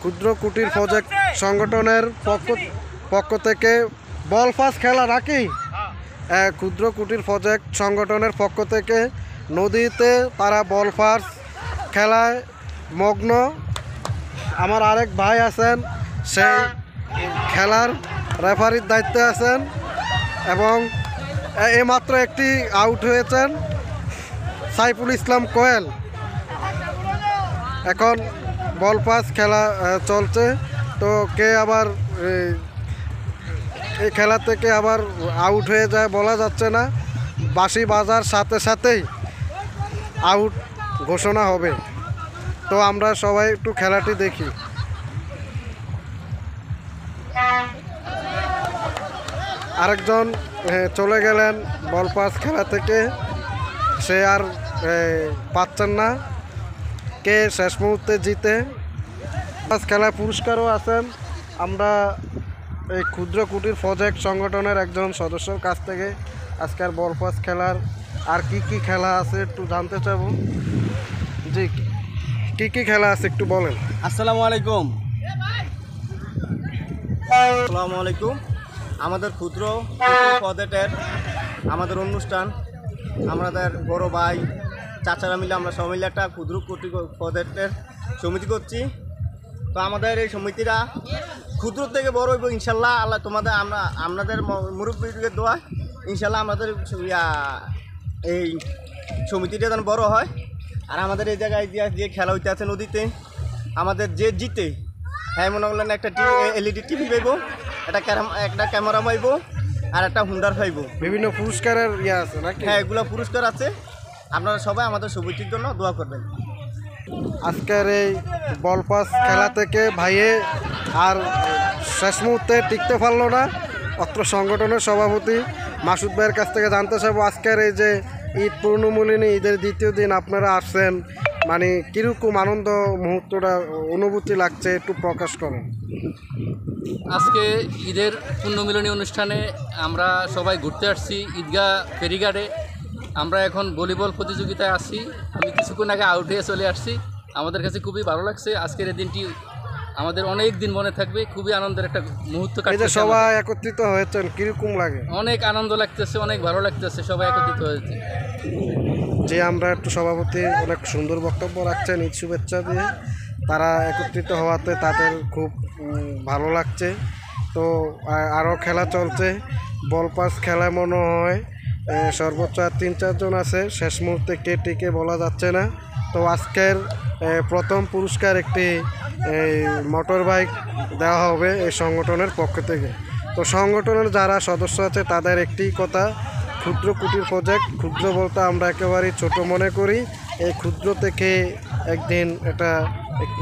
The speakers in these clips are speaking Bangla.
ক্ষুদ্র কুটির প্রজেক্ট সংগঠনের পক্ষ থেকে বল পাস খেলা নাকি ক্ষুদ্র কুটির প্রজেক্ট সংগঠনের পক্ষ থেকে নদীতে তারা বল পাস খেলায় মগ্ন। আমার আরেক ভাই আছেন, সেই খেলার রেফারির দায়িত্বে আছেন এবং এইমাত্র একটি আউট হয়েছেন সাইফুল ইসলাম কোয়েল। এখন বল পাস খেলা চলছে, তো কে আবার এই খেলা থেকে আবার আউট হয়ে যায় বলা যাচ্ছে না। বাঁশি বাজার সাথে সাথেই আউট ঘোষণা হবে। তো আমরা সবাই একটু খেলাটি দেখি। আরেকজন চলে গেলেন বল পাস খেলা থেকে, সে আর পাচ্ছেন না কে শেষ মুহূর্তে জিতে। পাস খেলায় পুরস্কারও আছেন। আমরা এই ক্ষুদ্র কুটির প্রজেক্ট সংগঠনের একজন সদস্যর কাছ থেকে আজকের বল পাস খেলার আর কি খেলা আছে একটু জানতে চাইব। জি, কি খেলা আছে একটু বলেন। আসসালামু আলাইকুম। আসসালামু আলাইকুম। আমাদের ক্ষুদ্র প্রজেক্টের আমাদের অনুষ্ঠান, আমাদের বড় ভাই চাচারা মিলে আমরা সবাই মিলে একটা ক্ষুদ্র কুটির প্রজেক্টের সমিতি করছি। তো আমাদের এই সমিতিরা ক্ষুদ্র থেকে বড় হইব ইনশাল্লাহ। আল্লাহ তোমাদের আপনাদের মুরব্বীদের দোয়া ইনশাল্লাহ আমাদের এই সমিতিটা যেন বড় হয়। আর আমাদের এই জায়গায় যে খেলা হইতে আছে নদীতে, আমাদের যে জিতে হ্যাঁ মনে করলেন একটা এলইডি টিভি পাইব, একটা ক্যামেরা পাইব আর একটা হুন্ডার পাইব। বিভিন্ন পুরস্কারের আছে নাকি? হ্যাঁ, এগুলো পুরস্কার আছে। আপনারা সবাই আমাদের সমিতির জন্য দোয়া করবেন। আজকের এই বল পাস খেলা থেকে ভাইয়ে আর শেষ মুহূর্তে টিকতে পারলো না। অত্র সংগঠনের সভাপতি মাসুদ ভাইয়ের কাছ থেকে জানতে চাইবো, আজকের এই যে ঈদ পূর্ণমূলিনী ঈদের দ্বিতীয় দিন আপনারা আসছেন, মানে কীরকম আনন্দ মুহূর্তটা অনুভূতি লাগছে একটু প্রকাশ করেন। আজকে ঈদের পূর্ণমিলনী অনুষ্ঠানে আমরা সবাই ঘুরতে আসছি ঈদগাহ ফেরিঘাটে। আমরা এখন ভলিবল প্রতিযোগিতায় আসছি। আমি কিছুক্ষণ আগে আউট হয়ে চলে আসছি। আমাদের কাছে খুবই ভালো লাগছে। আজকের এই দিনটি আমাদের অনেক দিন মনে থাকবে। খুবই আনন্দের একটা মুহূর্ত কাটছে। সবাই একত্রিত হয়েছেন, কীরকম লাগে? অনেক আনন্দ লাগতেছে, অনেক ভালো লাগতেছে, সবাই একত্রিত হয়েছে। যে আমরা একটু সভাপতি অনেক সুন্দর বক্তব্য রাখছেন ঈদ শুভেচ্ছা দিয়ে, তারা একত্রিত হওয়াতে তাদের খুব ভালো লাগছে। তো আরও খেলা চলছে। বল পাস খেলায় মনে হয় সর্বোচ্চ 3-4 জন আছে, শেষ মুহূর্তে কে টিকে বলা যাচ্ছে না। তো আজকের প্রথম পুরস্কার একটি মোটর বাইক দেওয়া হবে এই সংগঠনের পক্ষ থেকে। তো সংগঠনের যারা সদস্য আছে তাদের একটি কথা, ক্ষুদ্র কুটির প্রজেক্ট, ক্ষুদ্র বলতে আমরা একেবারেই ছোট মনে করি। এই ক্ষুদ্র থেকে একদিন এটা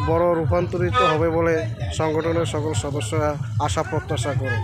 বড় রূপান্তরিত হবে বলে সংগঠনের সকল সদস্যরা আশা প্রত্যাশা করে।